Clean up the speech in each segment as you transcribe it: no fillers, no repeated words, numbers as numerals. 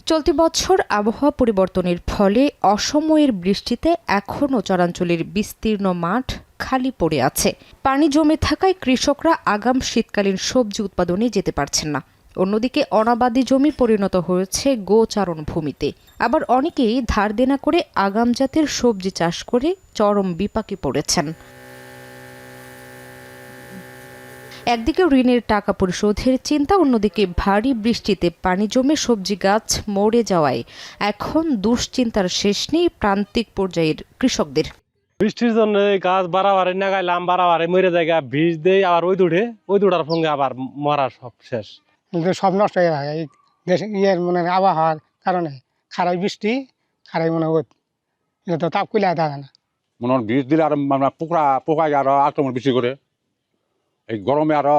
চলতি বছর আবহাওয়া পরিবর্তনের ফলে অসময়ের বৃষ্টিতে এখনও চরাঞ্চলের বিস্তীর্ণ মাঠ খালি পড়ে আছে। পানি জমে থাকায় কৃষকরা আগাম শীতকালীন সবজি উৎপাদনে যেতে পারছেন না। অন্যদিকে অনাবাদি জমি পরিণত হয়েছে গোচারণ ভূমিতে। আবার অনেকেই ধার দেনা করে আগাম জাতের সবজি চাষ করে চরম বিপাকে পড়েছেন। একদিকে ঋণের টাকা পরিশোধের চিন্তা, অন্যদিকে ভারী বৃষ্টিতে পানি জমে সবজি গাছ মরে যাওয়ায় এখন দুশ্চিন্তার শেষ নেই প্রান্তিক পর্যায়ের কৃষকদের। বৃষ্টির জন্য গাছ বাড়াবাড়ি নাগাইলাম, বাড়াবাড়ি মরে যায়, বীজ দেয় আবার ওই দুটার সঙ্গে আবার মরা সব শেষ, সব নষ্ট হয়ে যায়। এই ইয়ের মনে আবহাওয়ার কারণে খারাই বৃষ্টি খারাই মনে হয় এটা তো তাপ কুলে থাকে না। মনে হয় বীজ দিলে আর পোকায় আরো আক্রমণ বেশি করে। এই গরমে আরো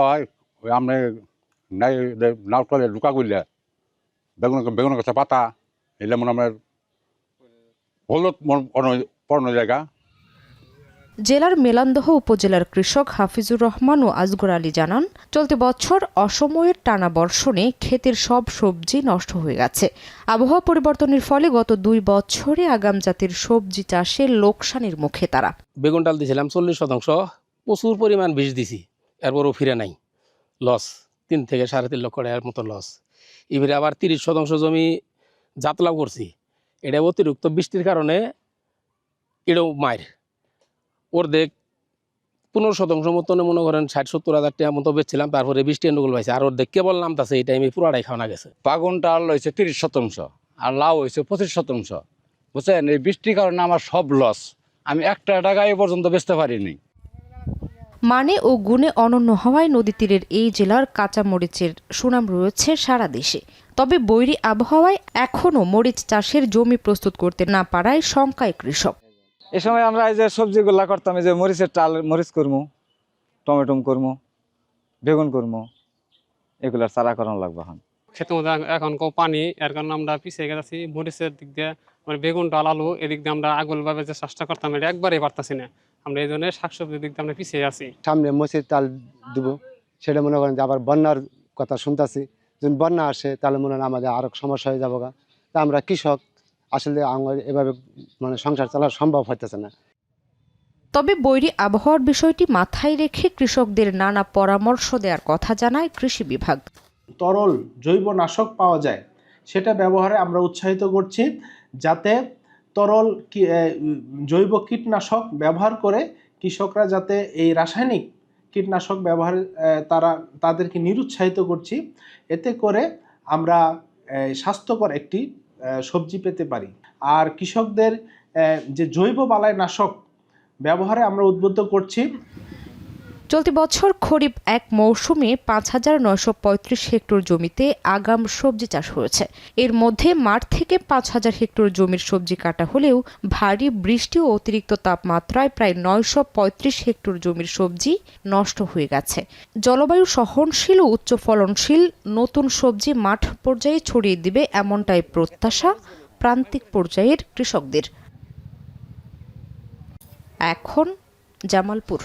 ওই আমরা নাউটলে লুকা করলে বেগুন গাছের পাতা এলে মনে আমার হলুদ পড়ানো জায়গা। জেলার মেলান্দহ উপজেলার কৃষক হাফিজুর রহমান ও আজগর আলী জানান, চলতি বছর অসময়ের টানা বর্ষণে ক্ষেতের সব সবজি নষ্ট হয়ে গেছে। আবহাওয়া পরিবর্তনের ফলে গত 2 বছরে আগাম জাতের সবজি চাষে লোকসানের মুখে তারা। বেগুন ডাল দিয়েছিলাম 40%, প্রচুর পরিমাণ বীজ দিছি, এরপরও ফিরে নাই, লস 3 থেকে 3.5 লক্ষ টাকার মতো লস। এবারে আবার 30% জমি জাতলাও করছি, এটা অতিরিক্ত বৃষ্টির কারণে এটাও মায়ের অর্ধেক 15% মতন মনে করেন 60-70 হাজার টাকা মতো বেচছিলাম, তারপরে বৃষ্টি অনুকূল পাইছে, আর অর্ধেক কেবল নামতেছে, এই টাইমে পুরাটাই খাওয়া গেছে। বাগুন ডাল হয়েছে 30% আর লাউ হয়েছে 25%, বুঝছেন? এই বৃষ্টির কারণে আমার সব লস, আমি একটা টাকা এ পর্যন্ত বেচতে পারিনি। মানে ও গুণে অনন্য হওয়ায় নদী তীরের এই জেলার কাঁচামরিচের সুনাম রয়েছে সারা দেশে। তবে বৈরী আবহাওয়ায় এখনও মরিচ চাষের জমি প্রস্তুত করতে না পারায় শঙ্কায় কৃষক। এ সময় আমরা এই যে সবজিগুলা করতাম, এই যে মরিচের টাল, মরিচ করবো, টমেটো করবো, বেগুন করবো, এগুলার চারা করানো লাগবে। ক্ষেতের মধ্যে এখন পানি, এর কারণে আমরা পিছিয়ে গেছি। মরিচের দিক দিয়ে মানে বেগুন ডাল আলু এদিক দিয়ে আমরা আগুলভাবে যে চাষটা করতাম এটা একবারেই পারতাছি না। আমরা এই জন্য শাকসবজির দিক দিয়ে আমরা পিছিয়ে আছি। সামনে মরিচের টাল দিব, সেটা মনে করেন যে আবার বন্যার কথা শুনতেছি, যদি বন্যা আসে তাহলে মনে হয় আমাদের আরো সমস্যা হয়ে যাবো। তা আমরা কৃষক আসলে এভাবে মানে সংসার চালা সম্ভব হইতেছে না। তবে বৈরী আবহাওয়ার বিষয়টি মাথায় রেখে কৃষকদের নানা পরামর্শ দেওয়ার কথা জানায় কৃষি বিভাগ। তরল জৈব নাশক পাওয়া যায়, সেটা ব্যবহারে আমরা উৎসাহিত করছি, যাতে তরল জৈব কীটনাশক ব্যবহার করে কৃষকরা যাতে এই রাসায়নিক কীটনাশক ব্যবহারে তাদেরকে নিরুৎসাহিত করছি। এতে করে আমরা স্বাস্থ্যকর একটি সবজি পেতে পারি। আর কৃষকদের যে জৈব বালাইনাশক ব্যবহারে আমরা উদ্বুদ্ধ করছি। চলতি বছর খরিফ 1 মৌসুমে 5,935 হেক্টর জমিতে আগাম সবজি চাষ হয়েছে। এর মধ্যে মাঠ থেকে 5,000 হেক্টর জমির সবজি কাটা হলেও ভারী বৃষ্টি ও অতিরিক্ত তাপমাত্রায় প্রায় 935 হেক্টর জমির সবজি নষ্ট হয়ে গেছে। জলবায়ু সহনশীল ও উচ্চ ফলনশীল নতুন সবজি মাঠ পর্যায়ে ছড়িয়ে দিবে, এমনটাই প্রত্যাশা প্রান্তিক পর্যায়ের কৃষকদের। এখন জামালপুর।